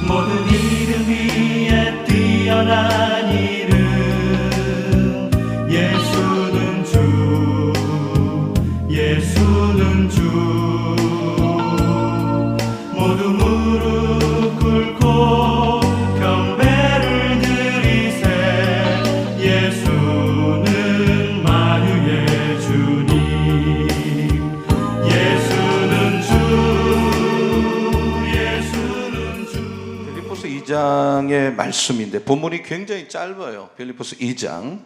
모든 이름 위에 뛰어난 이름 예수는 주 예수는 주 모두 무릎 꿇고 경배를 드리세 예수는 만유의 주님 예수는 주 예수는 주. 빌립보서 2장의 말씀인데 본문이 굉장히 짧아요. 빌립보서 2장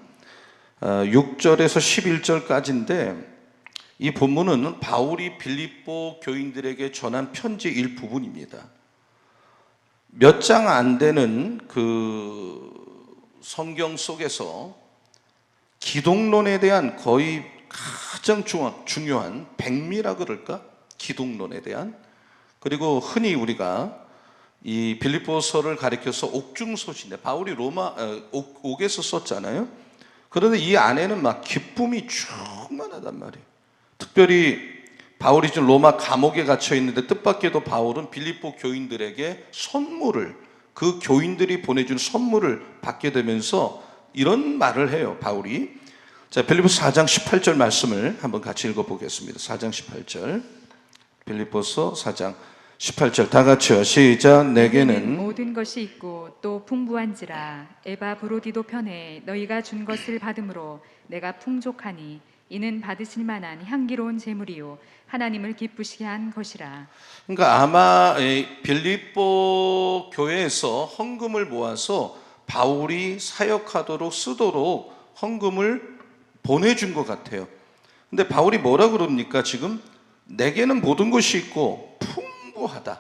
6절에서 11절까지인데 이 본문은 바울이 빌립보 교인들에게 전한 편지 일부분입니다. 몇 장 안 되는 그 성경 속에서 기독론에 대한 거의 가장 중요한 백미라 그럴까? 기독론에 대한, 그리고 흔히 우리가 이 빌립보서를 가리켜서 옥중소신인데 바울이 로마 옥에서 썼잖아요. 그런데 이 안에는 막 기쁨이 충만하단 말이에요. 특별히 바울이 지금 로마 감옥에 갇혀 있는데 뜻밖에도 바울은 빌립보 교인들에게 선물을, 그 교인들이 보내준 선물을 받게 되면서 이런 말을 해요. 바울이, 자, 빌립보서 4장 18절 말씀을 한번 같이 읽어보겠습니다. 4장 18절, 빌립보서 4장 18절 다 같이요. 시작. 내게는 모든 것이 있고 또 풍부한지라 에바브로디도 편에 너희가 준 것을 받음으로 내가 풍족하니 이는 받으실 만한 향기로운 제물이요 하나님을 기쁘시게 한 것이라. 그러니까 아마 빌립보 교회에서 헌금을 모아서 바울이 사역하도록 쓰도록 헌금을 보내준 것 같아요. 근데 바울이 뭐라 그럽니까? 지금 내게는 모든 것이 있고 풍부하다.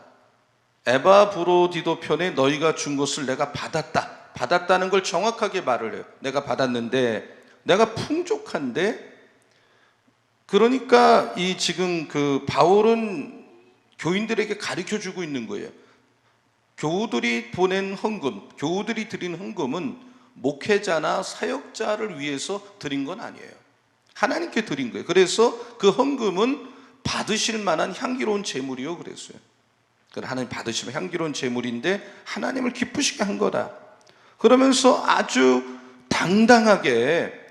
에바브로디도 편에 너희가 준 것을 내가 받았다는 걸 정확하게 말을 해요. 내가 받았는데, 내가 풍족한데. 그러니까 이 지금 그 바울은 교인들에게 가르쳐 주고 있는 거예요. 교우들이 보낸 헌금, 교우들이 드린 헌금은 목회자나 사역자를 위해서 드린 건 아니에요. 하나님께 드린 거예요. 그래서 그 헌금은 받으실 만한 향기로운 제물이요 그랬어요. 하나님 받으시면 향기로운 제물인데 하나님을 기쁘시게 한 거다. 그러면서 아주 당당하게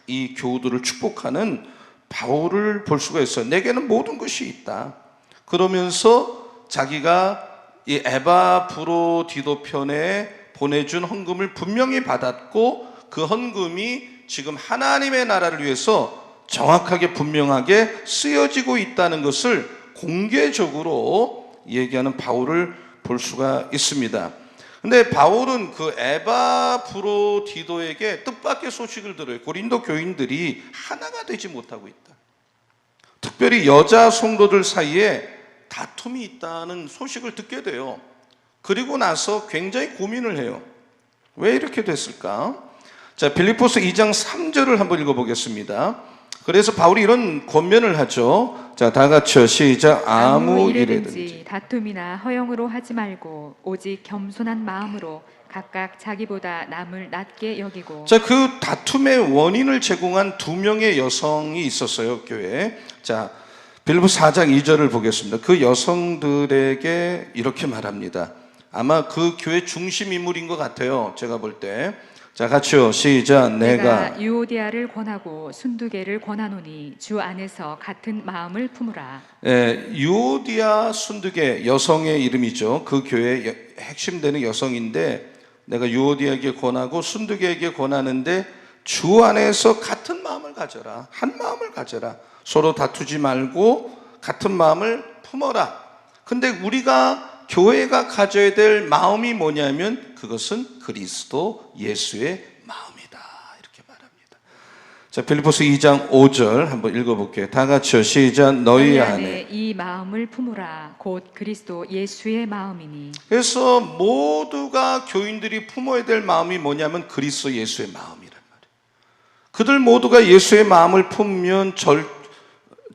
이 교우들을 축복하는 바울을 볼 수가 있어요. 내게는 모든 것이 있다. 그러면서 자기가 이 에바브로디도 편에 보내준 헌금을 분명히 받았고 그 헌금이 지금 하나님의 나라를 위해서 정확하게 분명하게 쓰여지고 있다는 것을 공개적으로 얘기하는 바울을 볼 수가 있습니다. 근데 바울은 그 에바브로디도에게 뜻밖의 소식을 들어요. 고린도 교인들이 하나가 되지 못하고 있다. 특별히 여자 성도들 사이에 다툼이 있다는 소식을 듣게 돼요. 그리고 나서 굉장히 고민을 해요. 왜 이렇게 됐을까? 자, 빌립보서 2장 3절을 한번 읽어보겠습니다. 그래서 바울이 이런 권면을 하죠. 자, 다 같이요. 시작. 아무 일에든지 다툼이나 허영으로 하지 말고 오직 겸손한 마음으로 각각 자기보다 남을 낮게 여기고. 자, 그 다툼의 원인을 제공한 두 명의 여성이 있었어요, 교회에. 자, 빌립보서 4장 2절을 보겠습니다. 그 여성들에게 이렇게 말합니다. 아마 그 교회 중심 인물인 것 같아요, 제가 볼 때. 자, 같이요. 시작. 내가 유오디아를 권하고 순두개를 권하노니 주 안에서 같은 마음을 품으라. 유오디아 순두개, 여성의 이름이죠. 그 교회의 핵심 되는 여성인데 내가 유오디아에게 권하고 순두개에게 권하는데 주 안에서 같은 마음을 가져라. 한 마음을 가져라. 서로 다투지 말고 같은 마음을 품어라. 근데 우리가 교회가 가져야 될 마음이 뭐냐면 그것은 그리스도 예수의 마음이다. 이렇게 말합니다. 자, 빌립보서 2장 5절 한번 읽어볼게요. 다 같이요. 시작. 너희 안에 이 마음을 품으라. 곧 그리스도 예수의 마음이니. 그래서 모두가 교인들이 품어야 될 마음이 뭐냐면 그리스도 예수의 마음이란 말이에요. 그들 모두가 예수의 마음을 품으면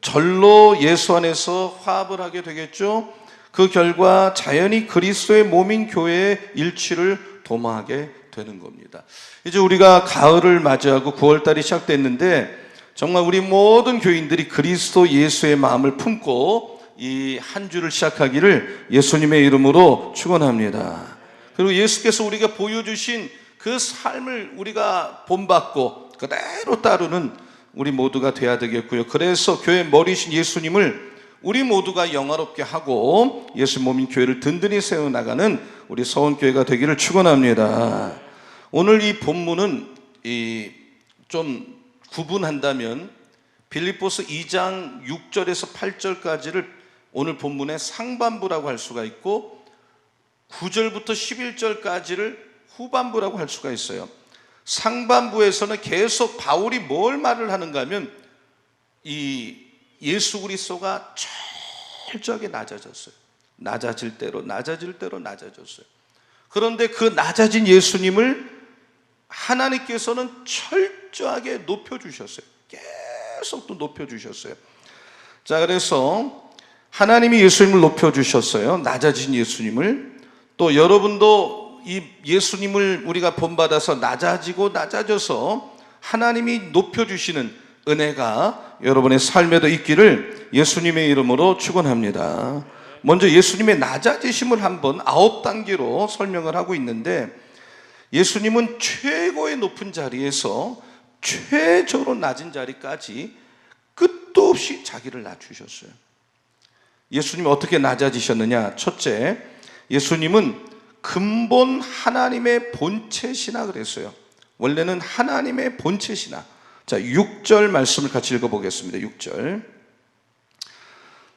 절로 예수 안에서 화합을 하게 되겠죠. 그 결과 자연히 그리스도의 몸인 교회의 일치를 도모하게 되는 겁니다. 이제 우리가 가을을 맞이하고 9월달이 시작됐는데 정말 우리 모든 교인들이 그리스도 예수의 마음을 품고 이 한 주를 시작하기를 예수님의 이름으로 축원합니다. 그리고 예수께서 우리가 보여주신 그 삶을 우리가 본받고 그대로 따르는 우리 모두가 돼야 되겠고요. 그래서 교회 머리신 예수님을 우리 모두가 영화롭게 하고 예수 몸인 교회를 든든히 세워나가는 우리 서원교회가 되기를 축원합니다. 오늘 이 본문은 좀 구분한다면 빌립보서 2장 6절에서 8절까지를 오늘 본문의 상반부라고 할 수가 있고 9절부터 11절까지를 후반부라고 할 수가 있어요. 상반부에서는 계속 바울이 뭘 말을 하는가 하면 이 예수 그리스도가 철저하게 낮아졌어요. 낮아질 대로 낮아졌어요. 그런데 그 낮아진 예수님을 하나님께서는 철저하게 높여주셨어요. 계속 또 높여주셨어요. 자, 그래서 하나님이 예수님을 높여주셨어요. 낮아진 예수님을. 또 여러분도 이 예수님을 우리가 본받아서 낮아져서 하나님이 높여주시는 은혜가 여러분의 삶에도 있기를 예수님의 이름으로 축원합니다. 먼저 예수님의 낮아지심을 한번 9단계로 설명을 하고 있는데 예수님은 최고의 높은 자리에서 최저로 낮은 자리까지 끝도 없이 자기를 낮추셨어요. 예수님이 어떻게 낮아지셨느냐? 첫째, 예수님은 근본 하나님의 본체시나 그랬어요. 원래는 하나님의 본체시나. 자, 6절 말씀을 같이 읽어보겠습니다. 6절.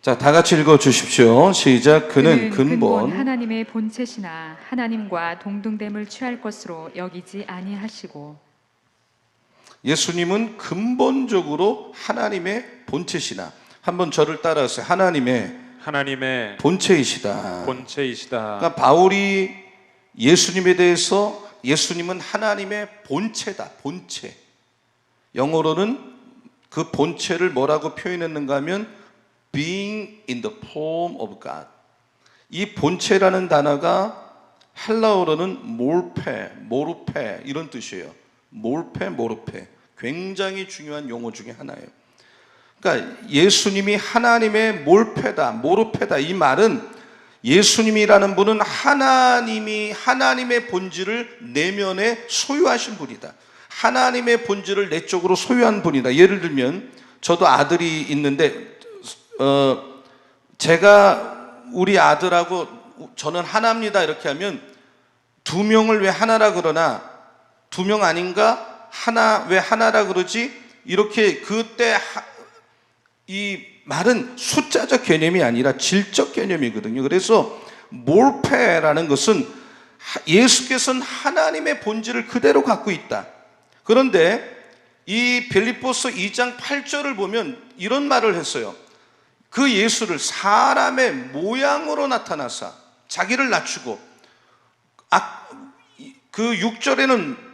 자, 다 같이 읽어주십시오. 시작. 그는 근본 하나님의 본체시나 하나님과 동등됨을 취할 것으로 여기지 아니하시고. 예수님은 근본적으로 하나님의 본체시나. 한번 저를 따라하세요. 하나님의 본체이시다. 그러니까 바울이 예수님에 대해서 예수님은 하나님의 본체다. 본체. 영어로는 그 본체를 뭐라고 표현했는가 하면 being in the form of God. 이 본체라는 단어가 헬라어로는 모르페 이런 뜻이에요. 모르페. 굉장히 중요한 용어 중에 하나예요. 그러니까 예수님이 하나님의 모르페다. 이 말은 예수님이라는 분은 하나님의 본질을 내면에 소유하신 분이다. 하나님의 본질을 내적으로 소유한 분이다. 예를 들면 저도 아들이 있는데 제가 우리 아들하고 저는 하나입니다 이렇게 하면 두 명을 왜 하나라 그러나 두 명 아닌가? 왜 하나라 그러지? 이렇게 그때 이 말은 숫자적 개념이 아니라 질적 개념이거든요. 그래서 몰페라는 것은 예수께서는 하나님의 본질을 그대로 갖고 있다. 그런데 이 빌립보서 2장 8절을 보면 이런 말을 했어요. 그 예수를 사람의 모양으로 나타나사 자기를 낮추고 그 6절에는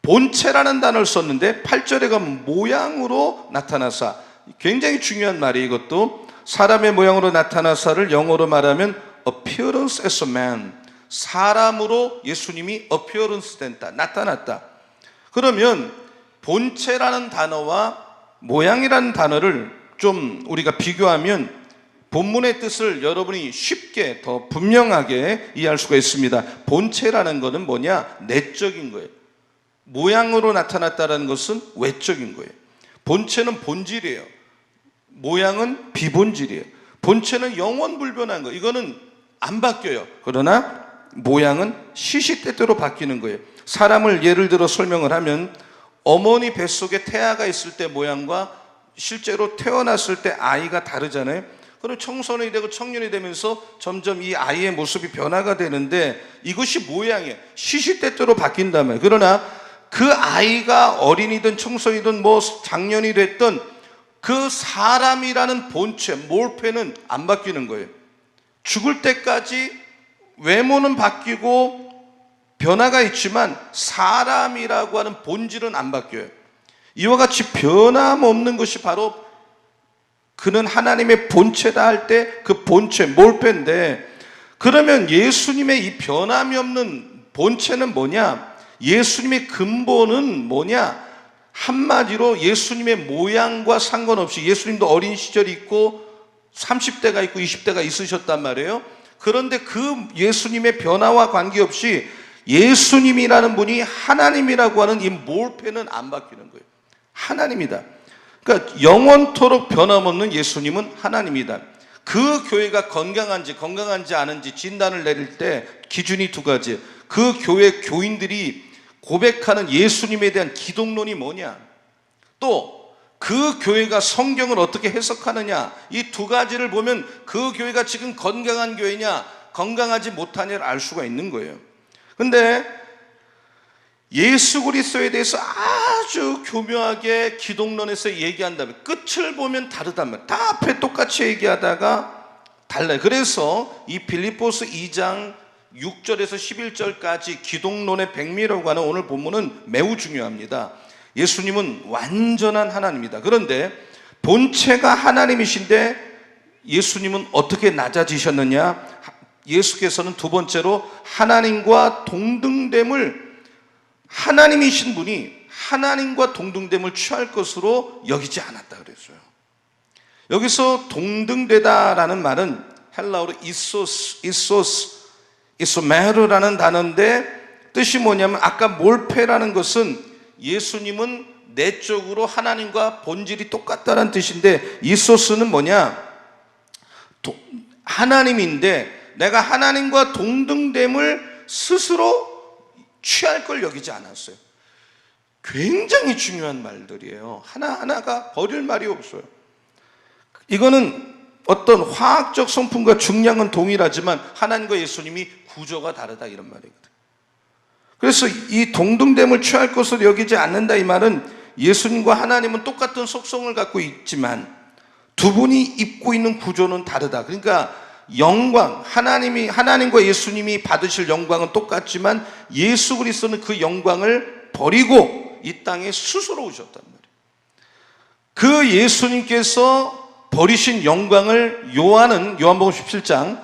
본체라는 단어를 썼는데 8절에 가면 모양으로 나타나사. 굉장히 중요한 말이에요. 이것도 사람의 모양으로 나타나사를 영어로 말하면 appearance as a man. 사람으로 예수님이 appearance 된다. 나타났다. 그러면 본체라는 단어와 모양이라는 단어를 좀 우리가 비교하면 본문의 뜻을 여러분이 쉽게 더 분명하게 이해할 수가 있습니다. 본체라는 것은 뭐냐? 내적인 거예요. 모양으로 나타났다는 것은 외적인 거예요. 본체는 본질이에요. 모양은 비본질이에요. 본체는 영원불변한 거예요. 이거는 안 바뀌어요. 그러나 모양은 시시때때로 바뀌는 거예요. 사람을 예를 들어 설명을 하면 어머니 뱃속에 태아가 있을 때 모양과 실제로 태어났을 때 아이가 다르잖아요. 그럼 청소년이 되고 청년이 되면서 점점 이 아이의 모습이 변화가 되는데 이것이 모양이에요. 시시때때로 바뀐다면. 그러나 그 아이가 어린이든 청소년이든 장년이 됐던 그 사람이라는 본체, 몰페는 안 바뀌는 거예요. 죽을 때까지 외모는 바뀌고 변화가 있지만 사람이라고 하는 본질은 안 바뀌어요. 이와 같이 변함없는 것이 바로 그는 하나님의 본체다 할 때 그 본체, 몰페인데 그러면 예수님의 이 변함이 없는 본체는 뭐냐? 예수님의 근본은 뭐냐? 한마디로 예수님의 모양과 상관없이 예수님도 어린 시절이 있고 30대가 있고 20대가 있으셨단 말이에요. 그런데 그 예수님의 변화와 관계없이 예수님이라는 분이 하나님이라고 하는 이 몰패는 안 바뀌는 거예요. 하나님이다. 그러니까 영원토록 변함없는 예수님은 하나님이다. 그 교회가 건강한지 않은지 진단을 내릴 때 기준이 두 가지. 그 교회 교인들이 고백하는 예수님에 대한 기독론이 뭐냐, 또 그 교회가 성경을 어떻게 해석하느냐, 이 두 가지를 보면 그 교회가 지금 건강한 교회냐 건강하지 못하냐를 알 수가 있는 거예요. 근데 예수 그리스도에 대해서 아주 교묘하게 기독론에서 얘기한다면 끝을 보면 다르단 말이에요. 다 앞에 똑같이 얘기하다가 달라요. 그래서 이 빌립보서 2장 6절에서 11절까지 기독론의 백미라고 하는 오늘 본문은 매우 중요합니다. 예수님은 완전한 하나님이다. 그런데 본체가 하나님이신데 예수님은 어떻게 낮아지셨느냐? 예수께서는 두 번째로 하나님과 동등됨을, 하나님이신 분이 하나님과 동등됨을 취할 것으로 여기지 않았다 그랬어요. 여기서 동등되다라는 말은 헬라어로 이소메르라는 단어인데 뜻이 뭐냐면 아까 몰페라는 것은 예수님은 내적으로 하나님과 본질이 똑같다는 뜻인데 이소스는 뭐냐? 하나님인데 내가 하나님과 동등됨을 스스로 취할 걸 여기지 않았어요. 굉장히 중요한 말들이에요. 하나하나가 버릴 말이 없어요. 이거는 어떤 화학적 성품과 중량은 동일하지만 하나님과 예수님이 구조가 다르다 이런 말이거든요. 그래서 이 동등됨을 취할 것으로 여기지 않는다 이 말은 예수님과 하나님은 똑같은 속성을 갖고 있지만 두 분이 입고 있는 구조는 다르다. 그러니까 영광, 하나님과 예수님이 받으실 영광은 똑같지만 예수 그리스도는 그 영광을 버리고 이 땅에 스스로 오셨단 말이에요. 그 예수님께서 버리신 영광을 요한복음 17장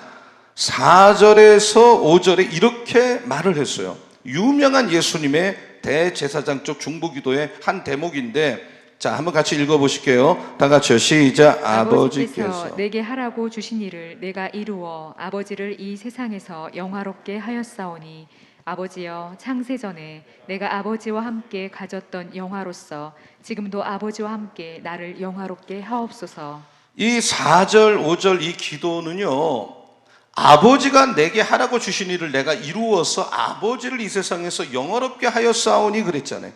4절에서 5절에 이렇게 말을 했어요. 유명한 예수님의 대제사장 쪽 중보기도의 한 대목인데, 자, 한번 같이 읽어보실게요. 다 같이요. 시작. 아버지께서 내게 하라고 주신 일을 내가 이루어 아버지를 이 세상에서 영화롭게 하였사오니 아버지여, 창세전에 내가 아버지와 함께 가졌던 영화로서 지금도 아버지와 함께 나를 영화롭게 하옵소서. 이 4절 5절 이 기도는요, 아버지가 내게 하라고 주신 일을 내가 이루어서 아버지를 이 세상에서 영화롭게 하였사오니 그랬잖아요.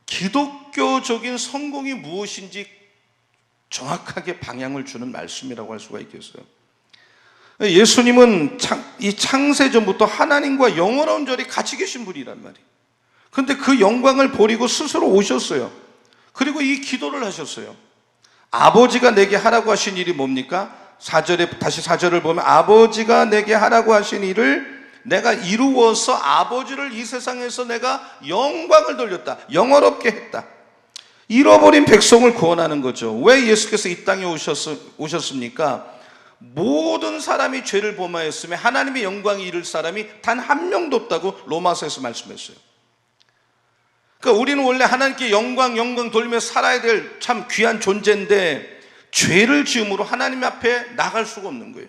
기독교적인 성공이 무엇인지 정확하게 방향을 주는 말씀이라고 할 수가 있겠어요. 예수님은 이 창세전부터 하나님과 영원한 절이 같이 계신 분이란 말이에요. 그런데 그 영광을 버리고 스스로 오셨어요. 그리고 이 기도를 하셨어요. 아버지가 내게 하라고 하신 일이 뭡니까? 4절에 다시 4절을 보면 아버지가 내게 하라고 하신 일을 내가 이루어서 아버지를 이 세상에서 내가 영광을 돌렸다, 영화롭게 했다. 잃어버린 백성을 구원하는 거죠. 왜 예수께서 이 땅에 오셨습니까? 모든 사람이 죄를 범하였으며 하나님의 영광이 이를 사람이 단 한 명도 없다고 로마서에서 말씀했어요. 그러니까 우리는 원래 하나님께 영광 돌리며 살아야 될 참 귀한 존재인데 죄를 지음으로 하나님 앞에 나갈 수가 없는 거예요.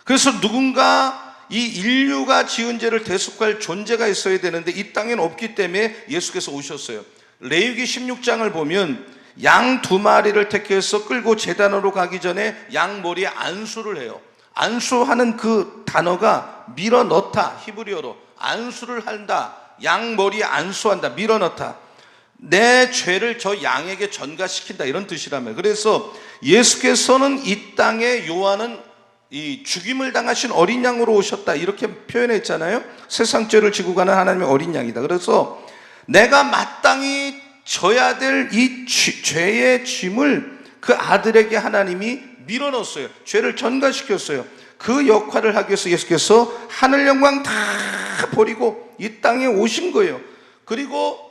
그래서 누군가 이 인류가 지은 죄를 대속할 존재가 있어야 되는데 이 땅에는 없기 때문에 예수께서 오셨어요. 레위기 16장을 보면 양 2마리를 택해서 끌고 제단으로 가기 전에 양 머리에 안수를 해요. 안수하는 그 단어가 밀어넣다, 히브리어로 안수를 한다, 양 머리에 안수한다, 밀어넣다. 내 죄를 저 양에게 전가시킨다 이런 뜻이라며. 그래서 예수께서는 이 땅에 요한은 이 죽임을 당하신 어린 양으로 오셨다 이렇게 표현했잖아요. 세상 죄를 지고 가는 하나님의 어린 양이다. 그래서 내가 마땅히 져야 될 이 죄의 짐을 그 아들에게 하나님이 밀어넣었어요. 죄를 전가시켰어요. 그 역할을 하기 위해서 예수께서 하늘 영광 다 버리고 이 땅에 오신 거예요. 그리고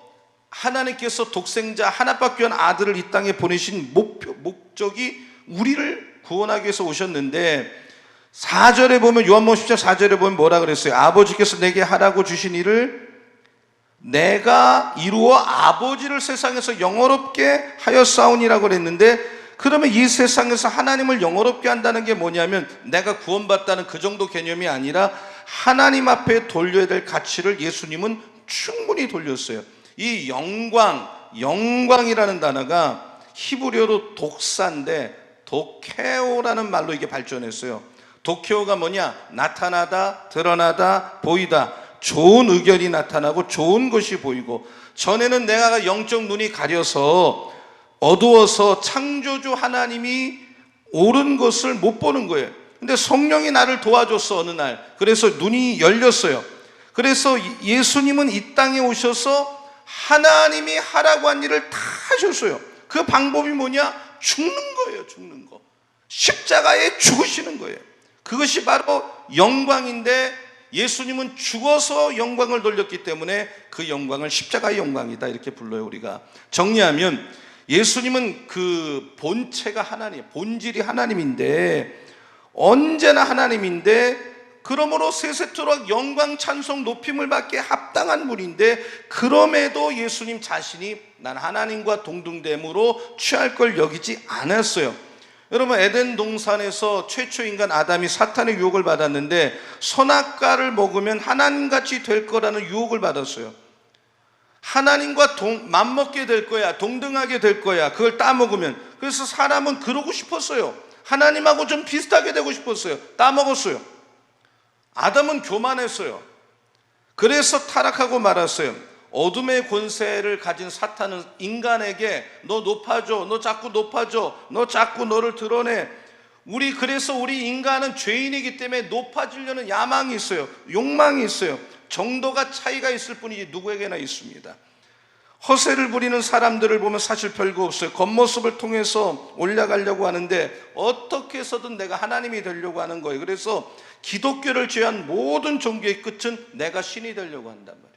하나님께서 독생자 하나밖에 없는 아들을 이 땅에 보내신 목적이 우리를 구원하기 위해서 오셨는데 4절에 보면 요한복음 10장 4절에 보면 뭐라 그랬어요? 아버지께서 내게 하라고 주신 일을 내가 이루어 아버지를 세상에서 영화롭게 하였사오니라고 그랬는데 그러면 이 세상에서 하나님을 영화롭게 한다는 게 뭐냐면 내가 구원받다는 그 정도 개념이 아니라 하나님 앞에 돌려야 될 가치를 예수님은 충분히 돌렸어요. 이 영광이라는 단어가 히브리어로 독사인데 도케오라는 말로 이게 발전했어요. 도케오가 뭐냐? 나타나다, 드러나다, 보이다. 좋은 의견이 나타나고 좋은 것이 보이고, 전에는 내가 영적 눈이 가려서 어두워서 창조주 하나님이 옳은 것을 못 보는 거예요. 근데 성령이 나를 도와줬어, 어느 날. 그래서 눈이 열렸어요. 그래서 예수님은 이 땅에 오셔서 하나님이 하라고 한 일을 다 하셨어요. 그 방법이 뭐냐? 죽는 거예요. 죽는 거. 십자가에 죽으시는 거예요. 그것이 바로 영광인데, 예수님은 죽어서 영광을 돌렸기 때문에 그 영광을 십자가의 영광이다 이렇게 불러요. 우리가 정리하면 예수님은 그 본체가 하나님, 본질이 하나님인데, 언제나 하나님인데, 그러므로 세세토록 영광 찬송 높임을 받기에 합당한 분인데, 그럼에도 예수님 자신이 난 하나님과 동등됨으로 취할 걸 여기지 않았어요. 여러분, 에덴 동산에서 최초 인간 아담이 사탄의 유혹을 받았는데 선악과를 먹으면 하나님같이 될 거라는 유혹을 받았어요. 하나님과 맞먹게 될 거야, 동등하게 될 거야, 그걸 따먹으면. 그래서 사람은 그러고 싶었어요. 하나님하고 좀 비슷하게 되고 싶었어요. 따먹었어요. 아담은 교만했어요. 그래서 타락하고 말았어요. 어둠의 권세를 가진 사탄은 인간에게 너 높아져, 너 자꾸 높아져, 너 자꾸 너를 드러내. 그래서 우리 인간은 죄인이기 때문에 높아지려는 야망이 있어요. 욕망이 있어요. 정도가 차이가 있을 뿐이지 누구에게나 있습니다. 허세를 부리는 사람들을 보면 사실 별거 없어요. 겉모습을 통해서 올라가려고 하는데 어떻게 해서든 내가 하나님이 되려고 하는 거예요. 그래서 기독교를 제외한 모든 종교의 끝은 내가 신이 되려고 한단 말이에요.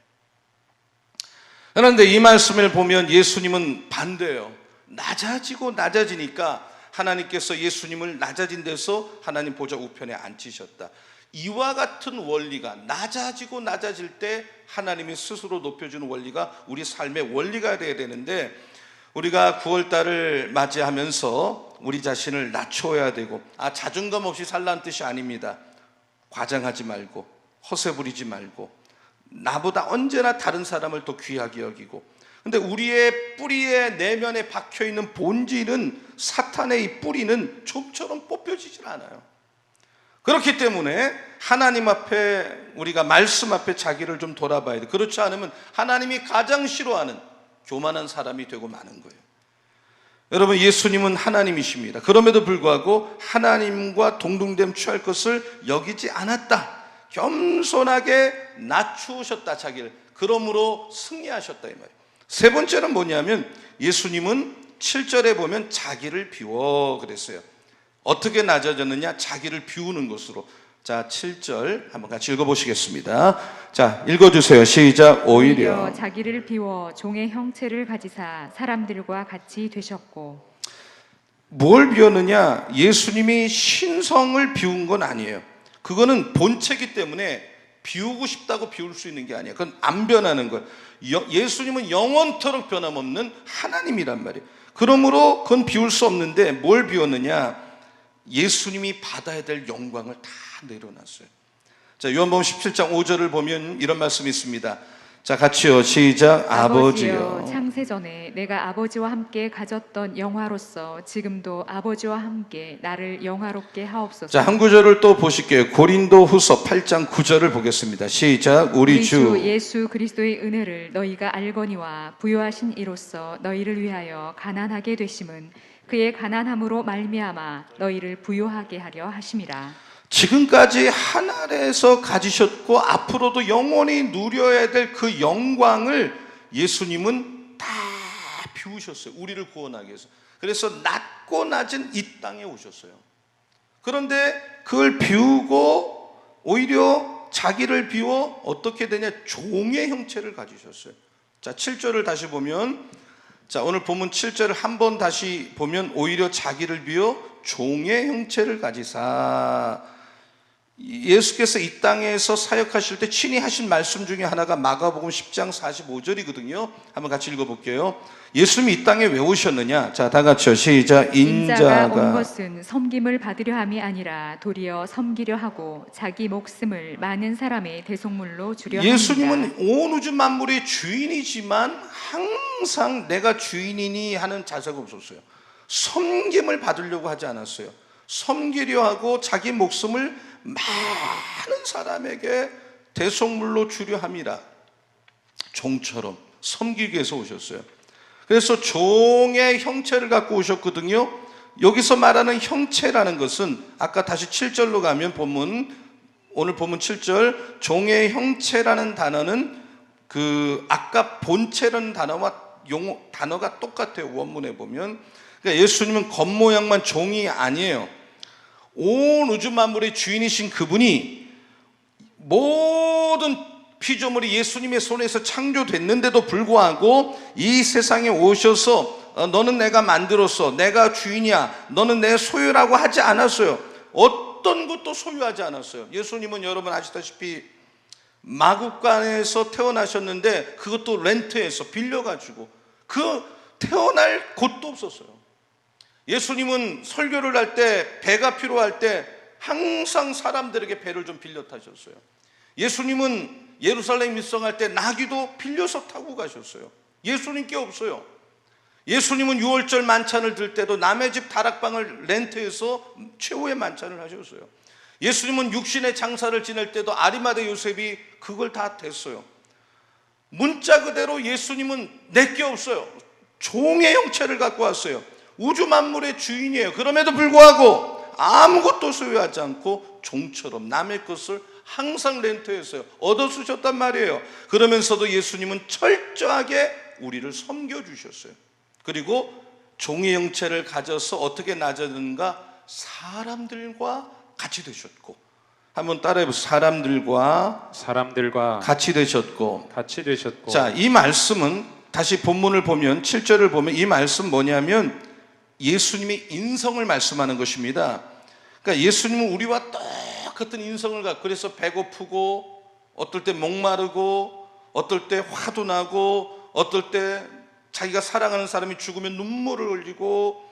그런데 이 말씀을 보면 예수님은 반대예요. 낮아지고 낮아지니까 하나님께서 예수님을 낮아진 데서 하나님 보좌 우편에 앉히셨다. 이와 같은 원리가 낮아지고 낮아질 때 하나님이 스스로 높여주는 원리가 우리 삶의 원리가 되어야 되는데, 우리가 9월달을 맞이하면서 우리 자신을 낮춰야 되고, 자존감 없이 살라는 뜻이 아닙니다. 과장하지 말고, 허세 부리지 말고, 나보다 언제나 다른 사람을 더 귀하게 여기고. 근데 우리의 뿌리에 내면에 박혀있는 본질은, 사탄의 이 뿌리는 좀처럼 뽑혀지질 않아요. 그렇기 때문에 하나님 앞에, 우리가 말씀 앞에 자기를 좀 돌아봐야 돼. 그렇지 않으면 하나님이 가장 싫어하는 교만한 사람이 되고 마는 거예요. 여러분, 예수님은 하나님이십니다. 그럼에도 불구하고 하나님과 동등됨 취할 것을 여기지 않았다. 겸손하게 낮추셨다, 자기를. 그러므로 승리하셨다, 이 말이에요. 세 번째는 뭐냐면, 예수님은 7절에 보면 자기를 비워 그랬어요. 어떻게 낮아졌느냐? 자기를 비우는 것으로. 자, 7절 한번 같이 읽어보시겠습니다. 자, 읽어주세요. 시작. 오히려 자기를 비워 종의 형체를 가지사 사람들과 같이 되셨고. 뭘 비웠느냐? 예수님이 신성을 비운 건 아니에요. 그거는 본체이기 때문에 비우고 싶다고 비울 수 있는 게 아니에요. 그건 안 변하는 거예요. 예수님은 영원토록 변함없는 하나님이란 말이에요. 그러므로 그건 비울 수 없는데, 뭘 비웠느냐? 예수님이 받아야 될 영광을 다 내려놨어요. 자, 요한복음 17장 5절을 보면 이런 말씀이 있습니다. 자, 같이요. 시작. 아버지여, 창세전에 내가 아버지와 함께 가졌던 영화로서 지금도 아버지와 함께 나를 영화롭게 하옵소서. 자, 한 구절을 또 보실게요. 고린도후서 8장 9절을 보겠습니다. 시작. 우리 주 예수 그리스도의 은혜를 너희가 알거니와 부요하신 이로써 너희를 위하여 가난하게 되심은 그의 가난함으로 말미암아 너희를 부요하게 하려 하심이라. 지금까지 하늘에서 가지셨고 앞으로도 영원히 누려야 될 그 영광을 예수님은 다 비우셨어요. 우리를 구원하기 위해서. 그래서 낮고 낮은 이 땅에 오셨어요. 그런데 그걸 비우고 오히려 자기를 비워 어떻게 되냐? 종의 형체를 가지셨어요. 자, 7절을 다시 보면, 자, 오늘 본문 7절을 한번 다시 보면 오히려 자기를 비워 종의 형체를 가지사. 예수께서 이 땅에서 사역하실 때 친히 하신 말씀 중에 하나가 마가복음 10장 45절이거든요. 한번 같이 읽어볼게요. 예수님이 이 땅에 왜 오셨느냐? 자, 다 같이요. 시작. 인자가 온 것은 섬김을 받으려 함이 아니라 도리어 섬기려 하고 자기 목숨을 많은 사람의 대속물로 주려 함이라. 예수님은 온 우주 만물의 주인이지만 항상 내가 주인이니 하는 자세가 없었어요. 섬김을 받으려고 하지 않았어요. 섬기려 하고 자기 목숨을 많은 사람에게 대속물로 주려 함이라. 종처럼 섬기기 위해서 오셨어요. 그래서 종의 형체를 갖고 오셨거든요. 여기서 말하는 형체라는 것은 아까 다시 7절로 가면 오늘 본문 7절 종의 형체라는 단어는 아까 본체라는 단어가 똑같아요. 원문에 보면. 그러니까 예수님은 겉모양만 종이 아니에요. 온 우주 만물의 주인이신 그분이 모든 피조물이 예수님의 손에서 창조됐는데도 불구하고 이 세상에 오셔서 너는 내가 만들었어, 내가 주인이야, 너는 내 소유라고 하지 않았어요. 어떤 것도 소유하지 않았어요. 예수님은 여러분 아시다시피 마국간에서 태어나셨는데 그것도 렌트해서 빌려가지고 태어날 곳도 없었어요. 예수님은 설교를 할 때 배가 필요할 때 항상 사람들에게 배를 좀 빌려 타셨어요. 예수님은 예루살렘 입성할 때 나귀도 빌려서 타고 가셨어요. 예수님께 없어요. 예수님은 6월절 만찬을 들 때도 남의 집 다락방을 렌트해서 최후의 만찬을 하셨어요. 예수님은 육신의 장사를 지낼 때도 아리마대 요셉이 그걸 다 댔어요. 문자 그대로 예수님은 내게 없어요. 종의 형체를 갖고 왔어요. 우주 만물의 주인이에요. 그럼에도 불구하고 아무것도 소유하지 않고 종처럼 남의 것을 항상 렌트했어요. 얻어 쓰셨단 말이에요. 그러면서도 예수님은 철저하게 우리를 섬겨주셨어요. 그리고 종의 형체를 가져서 어떻게 낮아졌는가? 사람들과 같이 되셨고, 한번 따라해보세요. 사람들과 같이 되셨고. 자, 이 말씀은 다시 본문을 보면 7절을 보면 이 말씀 뭐냐면 예수님의 인성을 말씀하는 것입니다. 그러니까 예수님은 우리와 똑같은 인성을 갖고, 그래서 배고프고 어떨 때 목마르고 어떨 때 화도 나고 어떨 때 자기가 사랑하는 사람이 죽으면 눈물을 흘리고,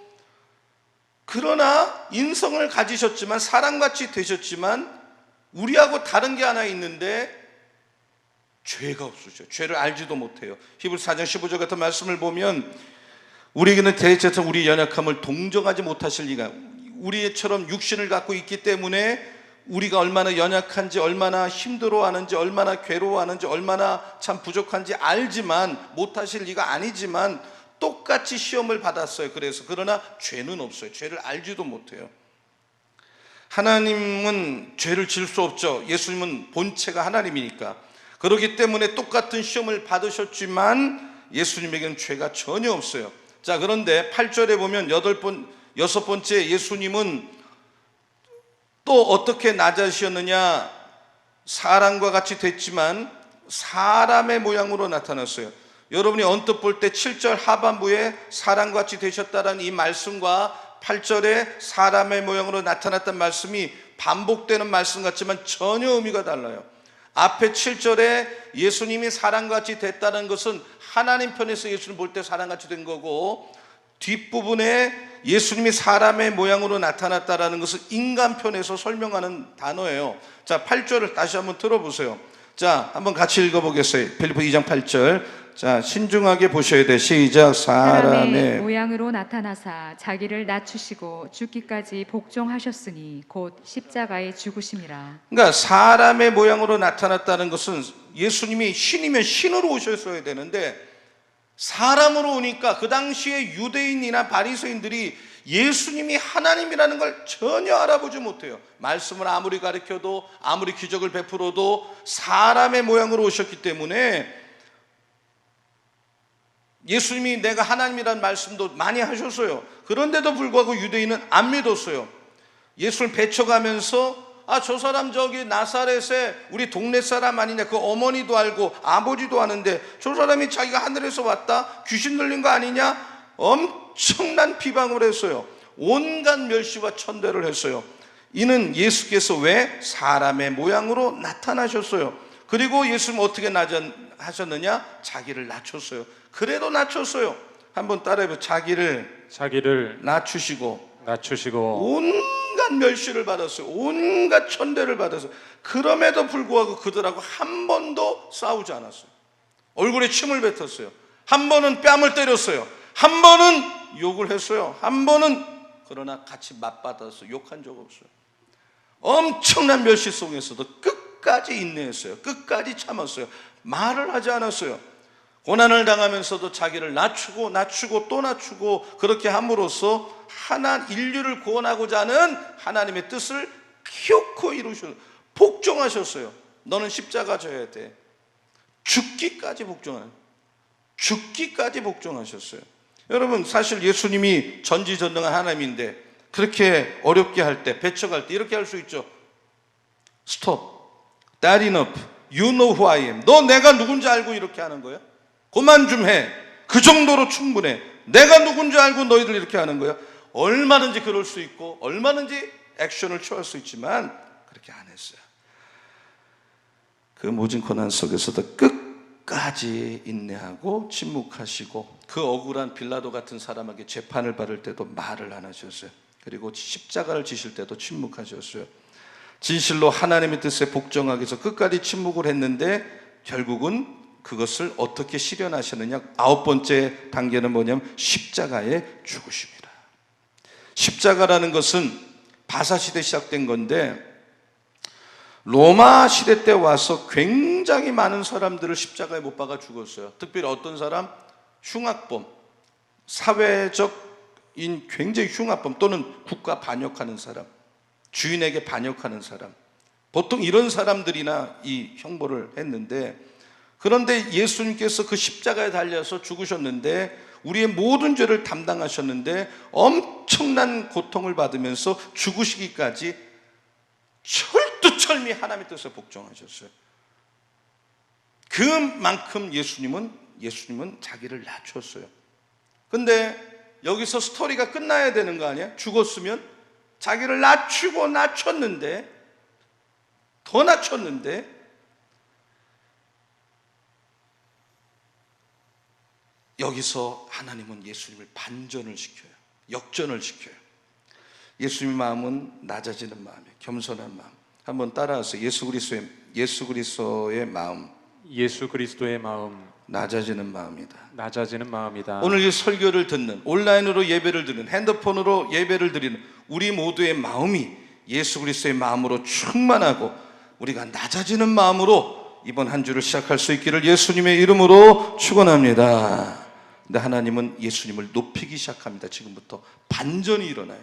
그러나 인성을 가지셨지만 사람같이 되셨지만 우리하고 다른 게 하나 있는데 죄가 없으셔. 죄를 알지도 못해요. 히브리서 4장 15절 같은 말씀을 보면 우리에게는 대체서 우리의 연약함을 동정하지 못하실 리가, 우리처럼 육신을 갖고 있기 때문에 우리가 얼마나 연약한지, 얼마나 힘들어하는지, 얼마나 괴로워하는지, 얼마나 참 부족한지 알지만 못하실 리가 아니지만 똑같이 시험을 받았어요. 그러나 죄는 없어요. 죄를 알지도 못해요. 하나님은 죄를 지을 수 없죠. 예수님은 본체가 하나님이니까. 그렇기 때문에 똑같은 시험을 받으셨지만 예수님에게는 죄가 전혀 없어요. 자, 그런데 8절에 보면 여섯 번째 예수님은 또 어떻게 낮아지셨느냐? 사람과 같이 됐지만 사람의 모양으로 나타났어요. 여러분이 언뜻 볼 때 7절 하반부에 사람과 같이 되셨다라는 이 말씀과 8절에 사람의 모양으로 나타났다는 말씀이 반복되는 말씀 같지만 전혀 의미가 달라요. 앞에 7절에 예수님이 사람같이 됐다는 것은 하나님 편에서 예수님 볼 때 사람같이 된 거고, 뒷부분에 예수님이 사람의 모양으로 나타났다는 것은 인간 편에서 설명하는 단어예요. 자, 8절을 다시 한번 들어보세요. 자, 한번 같이 읽어보겠어요. 빌립보 2장 8절. 자, 신중하게 보셔야 돼. 시작. 사람의 모양으로 나타나사 자기를 낮추시고 죽기까지 복종하셨으니 곧 십자가에 죽으심이라. 그러니까 사람의 모양으로 나타났다는 것은 예수님이 신이면 신으로 오셨어야 되는데 사람으로 오니까 그 당시에 유대인이나 바리새인들이 예수님이 하나님이라는 걸 전혀 알아보지 못해요. 말씀을 아무리 가르쳐도 아무리 기적을 베풀어도 사람의 모양으로 오셨기 때문에 예수님이 내가 하나님이라는 말씀도 많이 하셨어요. 그런데도 불구하고 유대인은 안 믿었어요. 예수를 배척하면서 저 사람 저기 나사렛에 우리 동네 사람 아니냐, 그 어머니도 알고 아버지도 아는데 저 사람이 자기가 하늘에서 왔다, 귀신 들린 거 아니냐, 엄청난 비방을 했어요. 온갖 멸시와 천대를 했어요. 이는 예수께서 왜 사람의 모양으로 나타나셨어요. 그리고 예수님 어떻게 하셨느냐? 자기를 낮췄어요. 그래도 낮췄어요. 한번 따라해보세요. 자기를 낮추시고 온갖 멸시를 받았어요. 온갖 천대를 받았어요. 그럼에도 불구하고 그들하고 한 번도 싸우지 않았어요. 얼굴에 침을 뱉었어요. 한 번은 뺨을 때렸어요. 한 번은 욕을 했어요. 한 번은 그러나 같이 맞받아서 욕한 적 없어요. 엄청난 멸시 속에서도 끝까지 인내했어요. 끝까지 참았어요. 말을 하지 않았어요. 고난을 당하면서도 자기를 낮추고 또 낮추고 그렇게 함으로써 인류를 구원하고자 하는 하나님의 뜻을 기어코 이루셨어요. 복종하셨어요. 너는 십자가 져야 돼. 죽기까지 복종하셨어요. 여러분, 사실 예수님이 전지전능한 하나님인데 그렇게 어렵게 할 때, 배척할 때 이렇게 할 수 있죠. Stop. That enough. You know who I am. 너 내가 누군지 알고 이렇게 하는 거야? 그만 좀 해. 그 정도로 충분해. 내가 누군지 알고 너희들 이렇게 하는 거야? 얼마든지 그럴 수 있고 얼마든지 액션을 취할 수 있지만 그렇게 안 했어요. 그 모진 고난 속에서도 끝까지 인내하고 침묵하시고 그 억울한 빌라도 같은 사람에게 재판을 받을 때도 말을 안 하셨어요. 그리고 십자가를 지실 때도 침묵하셨어요. 진실로 하나님의 뜻에 복종하기 위해서 끝까지 침묵을 했는데 결국은 그것을 어떻게 실현하셨느냐? 9번째 단계는 뭐냐면 십자가에 죽으십니다. 십자가라는 것은 바사 시대 시작된 건데 로마 시대 때 와서 굉장히 많은 사람들을 십자가에 못 박아 죽었어요. 특별히 어떤 사람? 흉악범, 사회적인 굉장히 흉악범 또는 국가 반역하는 사람, 주인에게 반역하는 사람, 보통 이런 사람들이나 이 형벌을 했는데, 그런데 예수님께서 그 십자가에 달려서 죽으셨는데 우리의 모든 죄를 담당하셨는데 엄청난 고통을 받으면서 죽으시기까지 철두철미 하나님의 뜻에 복종하셨어요. 그만큼 예수님은 자기를 낮췄어요. 근데 여기서 스토리가 끝나야 되는 거 아니야? 죽었으면 자기를 낮췄는데 더 낮췄는데 여기서 하나님은 예수님을 반전을 시켜요. 역전을 시켜요. 예수님의 마음은 낮아지는 마음이에요. 겸손한 마음. 한번 따라하세요. 예수 그리스도의 마음. 낮아지는 마음이다. 오늘 이 설교를 듣는, 온라인으로 예배를 드리는, 핸드폰으로 예배를 드리는 우리 모두의 마음이 예수 그리스도의 마음으로 충만하고 우리가 낮아지는 마음으로 이번 한 주를 시작할 수 있기를 예수님의 이름으로 축원합니다. 근데 하나님은 예수님을 높이기 시작합니다. 지금부터 반전이 일어나요.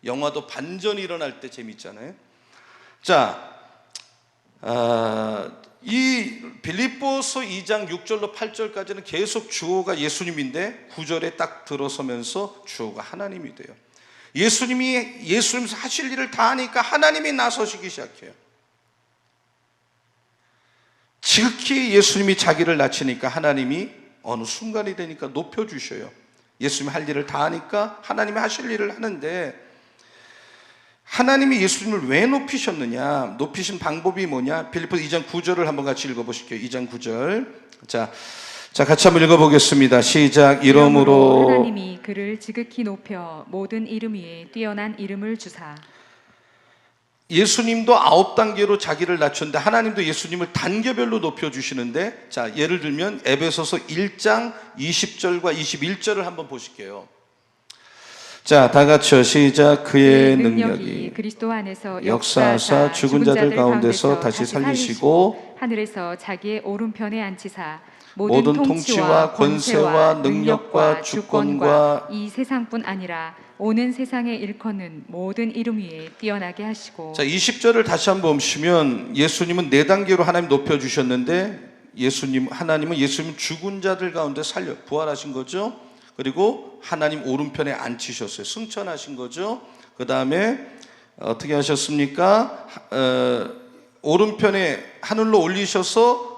영화도 반전이 일어날 때 재밌잖아요. 자, 이 빌립보서 2장 6절로 8절까지는 계속 주어가 예수님인데 9절에 딱 들어서면서 주어가 하나님이 돼요. 예수님 하실 일을 다 하니까 하나님이 나서시기 시작해요. 지극히 예수님이 자기를 낮추니까 하나님이 어느 순간이 되니까 높여주셔요. 예수님이 할 일을 다 하니까 하나님이 하실 일을 하는데, 하나님이 예수님을 왜 높이셨느냐? 높이신 방법이 뭐냐? 빌립보서 2장 9절을 한번 같이 읽어보실게요. 2장 9절. 자, 같이 한번 읽어보겠습니다. 시작. 이러므로 하나님이 그를 지극히 높여 모든 이름 위에 뛰어난 이름을 주사. 예수님도 9단계로 자기를 낮췄는데 하나님도 예수님을 단계별로 높여주시는데, 자, 예를 들면 에베소서 1장 20절과 21절을 한번 보실게요. 자, 다 같이요. 시작. 그의 능력이 그리스도 안에서 역사하사 죽은 자들 가운데서 다시 살리시고 하늘에서 자기의 오른편에 앉히사 모든 통치와 권세와 능력과 주권과 이 세상뿐 아니라 오는 세상에 일컫는 모든 이름 위에 뛰어나게 하시고. 자, 20절을 다시 한번 보시면 예수님은 4단계로 하나님 높여주셨는데 하나님은 예수님 죽은 자들 가운데 부활하신 거죠. 그리고 하나님 오른편에 앉히셨어요. 승천하신 거죠. 그 다음에 어떻게 하셨습니까? 오른편에 하늘로 올리셔서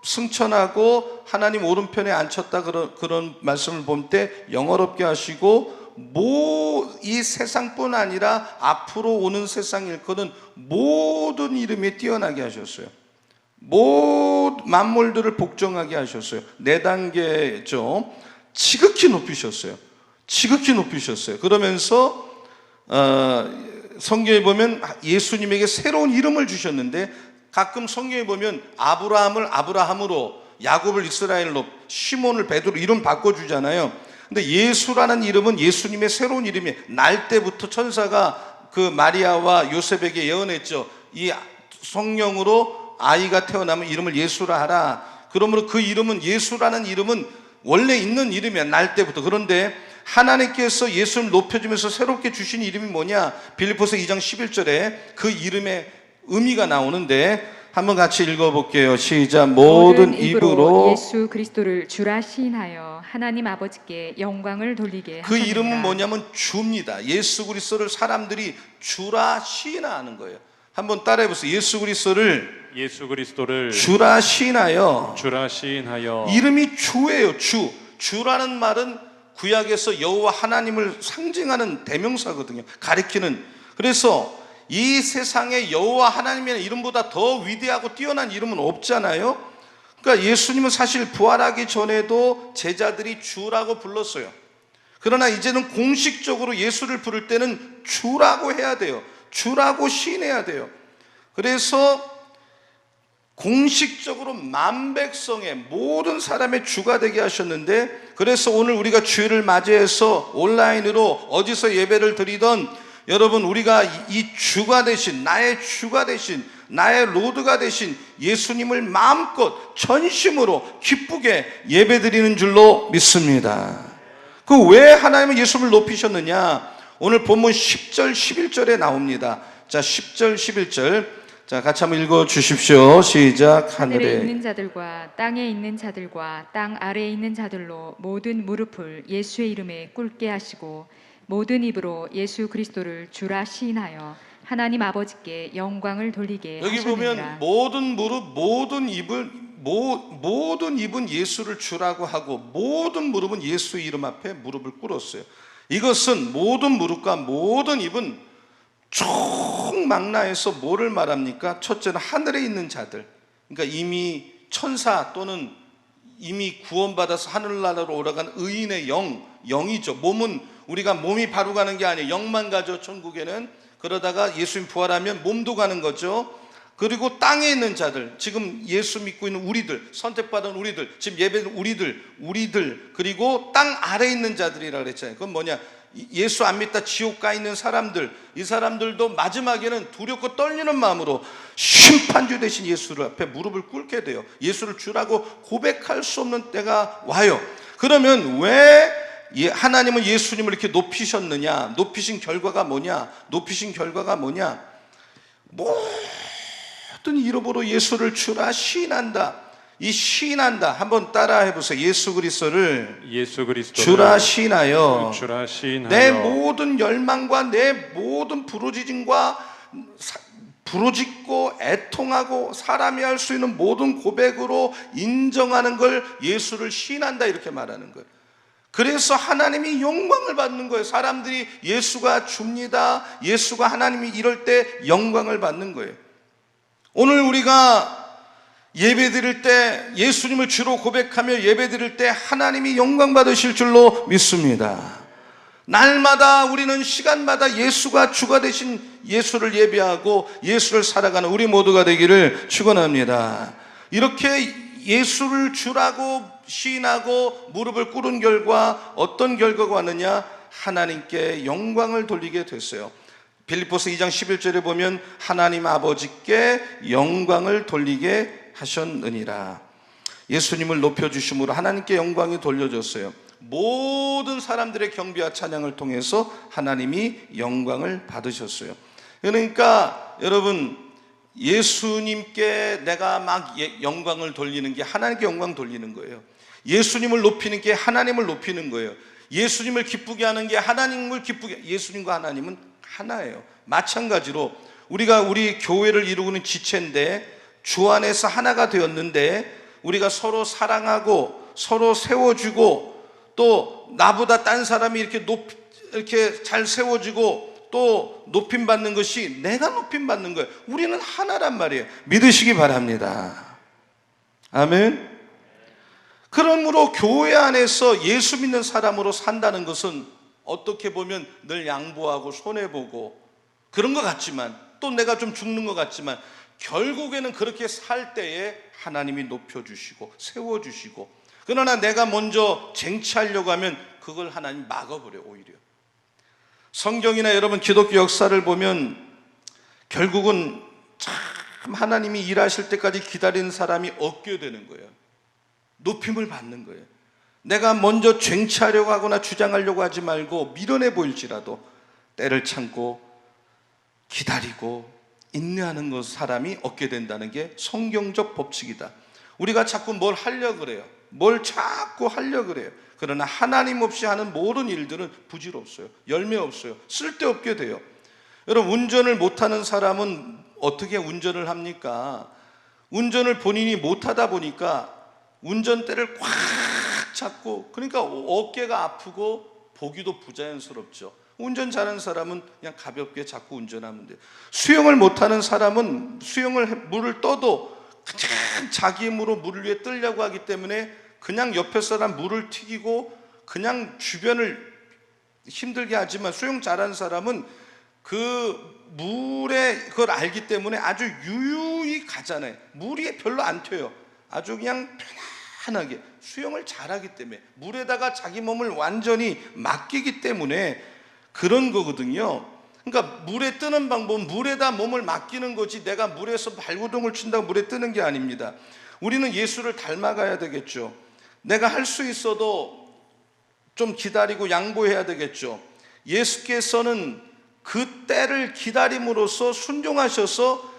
승천하고 하나님 오른편에 앉혔다, 그런 말씀을 볼 때 영어롭게 하시고 이 세상뿐 아니라 앞으로 오는 세상 일거는 모든 이름에 뛰어나게 하셨어요. 모든 만물들을 복종하게 하셨어요. 4단계죠. 지극히 높이셨어요. 지극히 높이셨어요. 그러면서 성경에 보면 예수님에게 새로운 이름을 주셨는데, 가끔 성경에 보면 아브라함을 아브라함으로, 야곱을 이스라엘로, 시몬을 베드로 이름 바꿔주잖아요. 근데 예수라는 이름은 예수님의 새로운 이름이에요. 날 때부터 천사가 그 마리아와 요셉에게 예언했죠. 이 성령으로 아이가 태어나면 이름을 예수라 하라. 그러므로 그 이름은, 예수라는 이름은 원래 있는 이름이야, 날 때부터. 그런데 하나님께서 예수를 높여주면서 새롭게 주신 이름이 뭐냐? 빌립보서 2장 11절에 그 이름의 의미가 나오는데, 한번 같이 읽어볼게요. 시작. 모든 입으로 예수 그리스도를 주라 시인하여 하나님 아버지께 영광을 돌리게 그 하셨느니라. 이름은 뭐냐면 주입니다. 예수 그리스도를 사람들이 주라 시인하는 거예요. 한번 따라해보세요. 예수 그리스도를 주라 시인하여. 이름이 주예요. 주라는 말은 구약에서 여호와 하나님을 상징하는 대명사거든요. 가리키는. 그래서 이 세상에 여호와 하나님의 이름보다 더 위대하고 뛰어난 이름은 없잖아요. 그러니까 예수님은 사실 부활하기 전에도 제자들이 주라고 불렀어요. 그러나 이제는 공식적으로 예수를 부를 때는 주라고 해야 돼요. 주라고 시인해야 돼요. 그래서 공식적으로 만백성의 모든 사람의 주가 되게 하셨는데, 그래서 오늘 우리가 주일을 맞이해서 온라인으로 어디서 예배를 드리던 여러분, 우리가 이 주가 되신, 나의 주가 되신, 나의 로드가 되신 예수님을 마음껏 전심으로 기쁘게 예배드리는 줄로 믿습니다. 그 왜 하나님은 예수님을 높이셨느냐? 오늘 본문 10절 11절에 나옵니다. 자, 10절 11절, 자, 같이 한번 읽어 주십시오. 시작. 하늘에 있는 자들과 땅에 있는 자들과 땅 아래에 있는 자들로 모든 무릎을 예수의 이름에 꿇게 하시고 모든 입으로 예수 그리스도를 주라 시인하여 하나님 아버지께 영광을 돌리게 여기 하셨느니라. 보면 모든 무릎, 모든 입은 예수를 주라고 하고 모든 무릎은 예수 이름 앞에 무릎을 꿇었어요. 이것은 모든 무릎과 모든 입은 총망라해서 뭐를 말합니까? 첫째는 하늘에 있는 자들, 그러니까 이미 천사 또는 이미 구원받아서 하늘나라로 올라간 의인의 영이죠. 우리가 몸이 바로 가는 게 아니에요. 영만 가죠, 천국에는. 그러다가 예수님 부활하면 몸도 가는 거죠. 그리고 땅에 있는 자들, 지금 예수 믿고 있는 우리들, 선택받은 우리들, 지금 예배는 우리들, 그리고 땅 아래에 있는 자들이라 그랬잖아요. 그건 뭐냐? 예수 안 믿다 지옥 가 있는 사람들, 이 사람들도 마지막에는 두렵고 떨리는 마음으로 심판주 되신 예수를 앞에 무릎을 꿇게 돼요. 예수를 주라고 고백할 수 없는 때가 와요. 그러면 왜 하나님은 예수님을 이렇게 높이셨느냐? 높이신 결과가 뭐냐? 모든 이름으로 예수를 주라 시인한다. 이 시인한다, 한번 따라 해보세요. 예수 그리스도를 주라 시인하여 내 모든 열망과 내 모든 부르짖고 애통하고 사람이 할 수 있는 모든 고백으로 인정하는 걸 예수를 시인한다, 이렇게 말하는 거예요. 그래서 하나님이 영광을 받는 거예요. 사람들이 예수가 줍니다, 예수가 하나님이 이럴 때 영광을 받는 거예요. 오늘 우리가 예배 드릴 때 예수님을 주로 고백하며 예배 드릴 때 하나님이 영광 받으실 줄로 믿습니다. 날마다 우리는 시간마다 예수가 주가 되신 예수를 예배하고 예수를 살아가는 우리 모두가 되기를 축원합니다. 이렇게 예수를 주라고 시인하고 무릎을 꿇은 결과 어떤 결과가 왔느냐? 하나님께 영광을 돌리게 됐어요. 빌립보서 2장 11절에 보면 하나님 아버지께 영광을 돌리게 하셨느니라. 예수님을 높여주심으로 하나님께 영광이 돌려졌어요. 모든 사람들의 경배와 찬양을 통해서 하나님이 영광을 받으셨어요. 그러니까 여러분, 예수님께 내가 막 영광을 돌리는 게 하나님께 영광 돌리는 거예요. 예수님을 높이는 게 하나님을 높이는 거예요. 예수님을 기쁘게 하는 게 하나님을 기쁘게, 예수님과 하나님은 하나예요. 마찬가지로 우리가 우리 교회를 이루고 있는 지체인데 주 안에서 하나가 되었는데 우리가 서로 사랑하고 서로 세워주고 또 나보다 딴 사람이 이렇게 이렇게 잘 세워지고 또 높임 받는 것이 내가 높임 받는 거예요. 우리는 하나란 말이에요. 믿으시기 바랍니다. 아멘. 그러므로 교회 안에서 예수 믿는 사람으로 산다는 것은 어떻게 보면 늘 양보하고 손해보고 그런 것 같지만, 또 내가 좀 죽는 것 같지만, 결국에는 그렇게 살 때에 하나님이 높여주시고 세워주시고, 그러나 내가 먼저 쟁취하려고 하면 그걸 하나님 막아버려요. 오히려 성경이나 여러분 기독교 역사를 보면 결국은 참 하나님이 일하실 때까지 기다리는 사람이 얻게 되는 거예요. 높임을 받는 거예요. 내가 먼저 쟁취하려고 하거나 주장하려고 하지 말고 미련해 보일지라도 때를 참고 기다리고 인내하는 것 사람이 얻게 된다는 게 성경적 법칙이다. 우리가 자꾸 뭘 하려고 그래요. 뭘 자꾸 하려고 그래요. 그러나 하나님 없이 하는 모든 일들은 부질없어요. 열매 없어요. 쓸데없게 돼요. 여러분, 운전을 못하는 사람은 어떻게 운전을 합니까? 운전을 본인이 못하다 보니까 운전대를 꽉 잡고, 그러니까 어깨가 아프고 보기도 부자연스럽죠. 운전 잘하는 사람은 그냥 가볍게 자꾸 운전하면 돼요. 수영을 못하는 사람은 물을 떠도 그냥 자기 힘으로 물 위에 뜨려고 하기 때문에 그냥 옆에 사람 물을 튀기고 그냥 주변을 힘들게 하지만, 수영 잘하는 사람은 그 물에 그걸 알기 때문에 아주 유유히 가잖아요. 물이 별로 안 튀어요. 아주 그냥 편안하게 수영을 잘하기 때문에, 물에다가 자기 몸을 완전히 맡기기 때문에 그런 거거든요. 그러니까 물에 뜨는 방법은 물에다 몸을 맡기는 거지, 내가 물에서 발구동을 친다고 물에 뜨는 게 아닙니다. 우리는 예수를 닮아가야 되겠죠. 내가 할 수 있어도 좀 기다리고 양보해야 되겠죠. 예수께서는 그 때를 기다림으로써 순종하셔서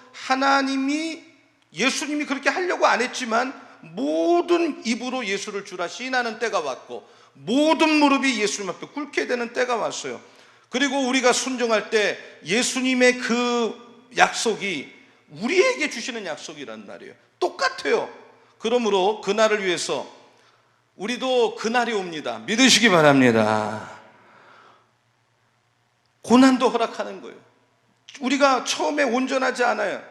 예수님이 그렇게 하려고 안 했지만 모든 입으로 예수를 주라 시인하는 때가 왔고, 모든 무릎이 예수님 앞에 꿇게 되는 때가 왔어요. 그리고 우리가 순종할 때 예수님의 그 약속이 우리에게 주시는 약속이란 말이에요. 똑같아요. 그러므로 그날을 위해서 우리도 그날이 옵니다. 믿으시기 바랍니다. 고난도 허락하는 거예요. 우리가 처음에 온전하지 않아요.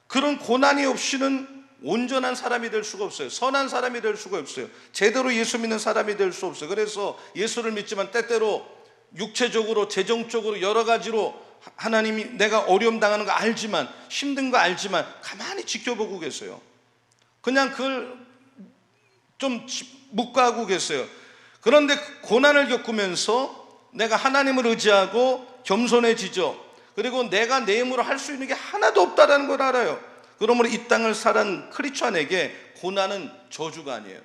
그런 고난이 없이는 온전한 사람이 될 수가 없어요. 선한 사람이 될 수가 없어요. 제대로 예수 믿는 사람이 될 수 없어요. 그래서 예수를 믿지만 때때로 육체적으로, 재정적으로 여러 가지로 하나님이 내가 어려움 당하는 거 알지만, 힘든 거 알지만 가만히 지켜보고 계세요. 그냥 그걸 좀 묵과하고 계세요. 그런데 고난을 겪으면서 내가 하나님을 의지하고 겸손해지죠. 그리고 내가 내 힘으로 할 수 있는 게 하나도 없다는 걸 알아요. 그러므로 이 땅을 살은 크리스찬에게 고난은 저주가 아니에요.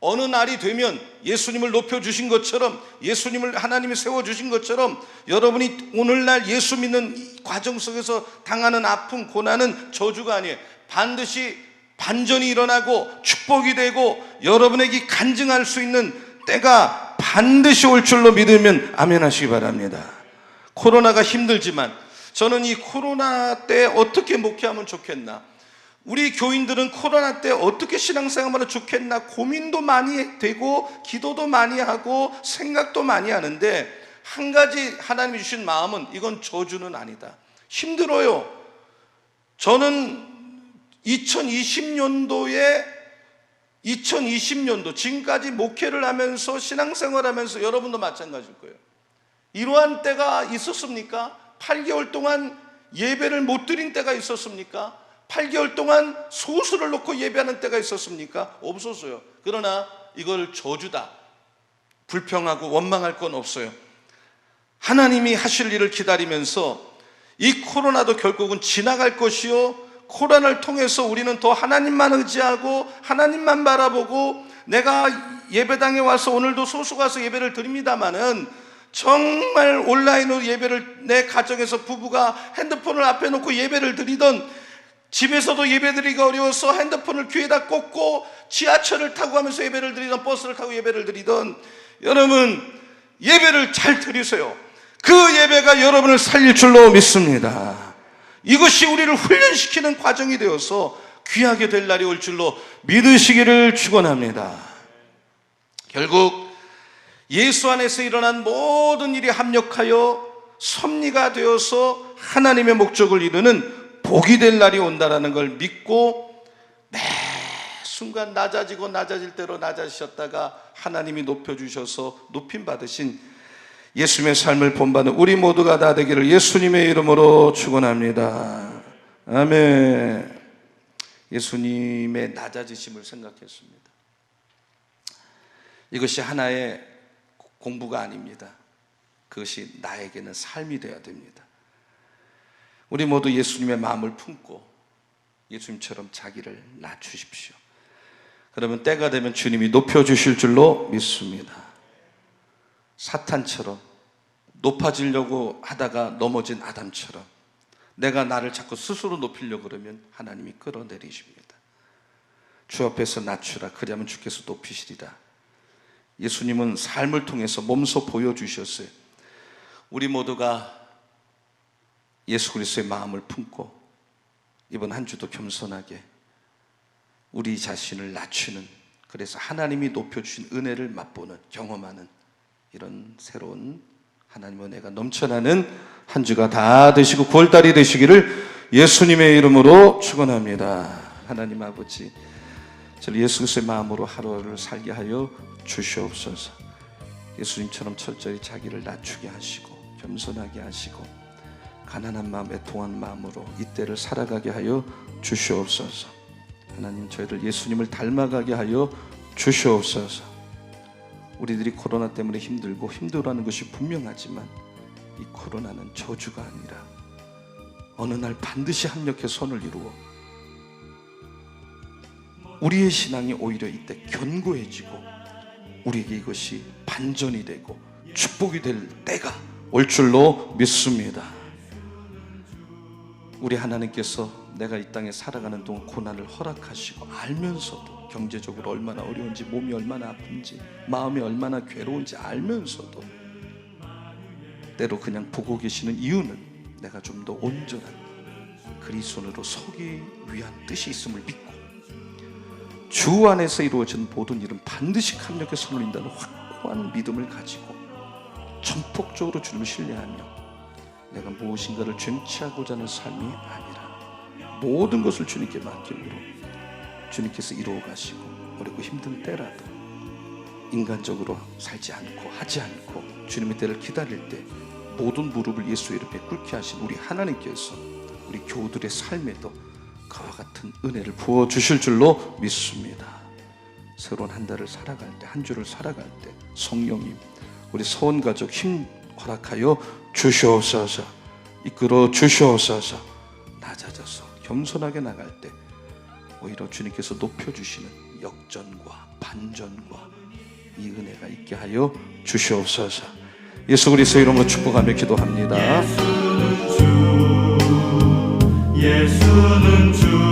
어느 날이 되면 예수님을 높여주신 것처럼, 예수님을 하나님이 세워주신 것처럼, 여러분이 오늘날 예수 믿는 이 과정 속에서 당하는 아픔, 고난은 저주가 아니에요. 반드시 반전이 일어나고 축복이 되고 여러분에게 간증할 수 있는 때가 반드시 올 줄로 믿으면 아멘 하시기 바랍니다. 코로나가 힘들지만 저는 이 코로나 때 어떻게 목회하면 좋겠나, 우리 교인들은 코로나 때 어떻게 신앙생활하면 좋겠나 고민도 많이 되고 기도도 많이 하고 생각도 많이 하는데, 한 가지 하나님이 주신 마음은 이건 저주는 아니다. 힘들어요. 저는 2020년도 지금까지 목회를 하면서 신앙생활하면서 여러분도 마찬가지일 거예요. 이러한 때가 있었습니까? 8개월 동안 예배를 못 드린 때가 있었습니까? 8개월 동안 소수를 놓고 예배하는 때가 있었습니까? 없었어요. 그러나 이걸 저주다, 불평하고 원망할 건 없어요. 하나님이 하실 일을 기다리면서 이 코로나도 결국은 지나갈 것이요, 코로나를 통해서 우리는 더 하나님만 의지하고 하나님만 바라보고, 내가 예배당에 와서 오늘도 소수 가서 예배를 드립니다마는 정말 온라인으로 예배를, 내 가정에서 부부가 핸드폰을 앞에 놓고 예배를 드리던, 집에서도 예배드리기가 어려워서 핸드폰을 귀에다 꽂고 지하철을 타고 가면서 예배를 드리던, 버스를 타고 예배를 드리던, 여러분 예배를 잘 드리세요. 그 예배가 여러분을 살릴 줄로 믿습니다. 이것이 우리를 훈련시키는 과정이 되어서 귀하게 될 날이 올 줄로 믿으시기를 축원합니다. 결국 예수 안에서 일어난 모든 일이 합력하여 섭리가 되어서 하나님의 목적을 이루는 복이 될 날이 온다라는 걸 믿고 매 순간 낮아지고 낮아질 대로 낮아지셨다가 하나님이 높여주셔서 높임 받으신 예수님의 삶을 본받는 우리 모두가 다 되기를 예수님의 이름으로 축원합니다. 아멘. 예수님의 낮아지심을 생각했습니다. 이것이 하나의 공부가 아닙니다. 그것이 나에게는 삶이 되어야 됩니다. 우리 모두 예수님의 마음을 품고 예수님처럼 자기를 낮추십시오. 그러면 때가 되면 주님이 높여주실 줄로 믿습니다. 사탄처럼 높아지려고 하다가 넘어진 아담처럼 내가 나를 자꾸 스스로 높이려고 그러면 하나님이 끌어내리십니다. 주 앞에서 낮추라. 그리하면 주께서 높이시리라. 예수님은 삶을 통해서 몸소 보여주셨어요. 우리 모두가 예수 그리스도의 마음을 품고 이번 한 주도 겸손하게 우리 자신을 낮추는, 그래서 하나님이 높여주신 은혜를 맛보는, 경험하는 이런 새로운 하나님의 은혜가 넘쳐나는 한 주가 다 되시고 9월달이 되시기를 예수님의 이름으로 축원합니다. 하나님 아버지, 저를 예수 그리스도의 마음으로 하루를 살게 하여 주시옵소서. 예수님처럼 철저히 자기를 낮추게 하시고 겸손하게 하시고 가난한 마음, 애통한 마음으로 이때를 살아가게 하여 주시옵소서. 하나님, 저희를 예수님을 닮아가게 하여 주시옵소서. 우리들이 코로나 때문에 힘들고 힘들어하는 것이 분명하지만 이 코로나는 저주가 아니라 어느 날 반드시 합력해 손을 이루어 우리의 신앙이 오히려 이때 견고해지고 우리에게 이것이 반전이 되고 축복이 될 때가 올 줄로 믿습니다. 우리 하나님께서 내가 이 땅에 살아가는 동안 고난을 허락하시고 알면서도 경제적으로 얼마나 어려운지, 몸이 얼마나 아픈지, 마음이 얼마나 괴로운지 알면서도 때로 그냥 보고 계시는 이유는 내가 좀 더 온전한 그리스도인으로 서기 위한 뜻이 있음을 믿고 주 안에서 이루어진 모든 일은 반드시 합력해 손을 인다는 확고한 믿음을 가지고 전폭적으로 주님을 신뢰하며 내가 무엇인가를 쟁취하고자 하는 삶이 아니라 모든 것을 주님께 맡김으로 주님께서 이루어 가시고 어렵고 힘든 때라도 인간적으로 살지 않고 하지 않고 주님의 때를 기다릴 때 모든 무릎을 예수의 이름에 꿇게 하신 우리 하나님께서 우리 교우들의 삶에도 그와 같은 은혜를 부어주실 줄로 믿습니다. 새로운 한 달을 살아갈 때, 한 주를 살아갈 때 성령님 우리 서원가족 힘 허락하여 주시옵소서. 이끌어 주시옵소서. 낮아져서 겸손하게 나갈 때 오히려 주님께서 높여주시는 역전과 반전과 이 은혜가 있게 하여 주시옵소서. 예수 그리스도 이름으로 축복하며 기도합니다. 예수는 주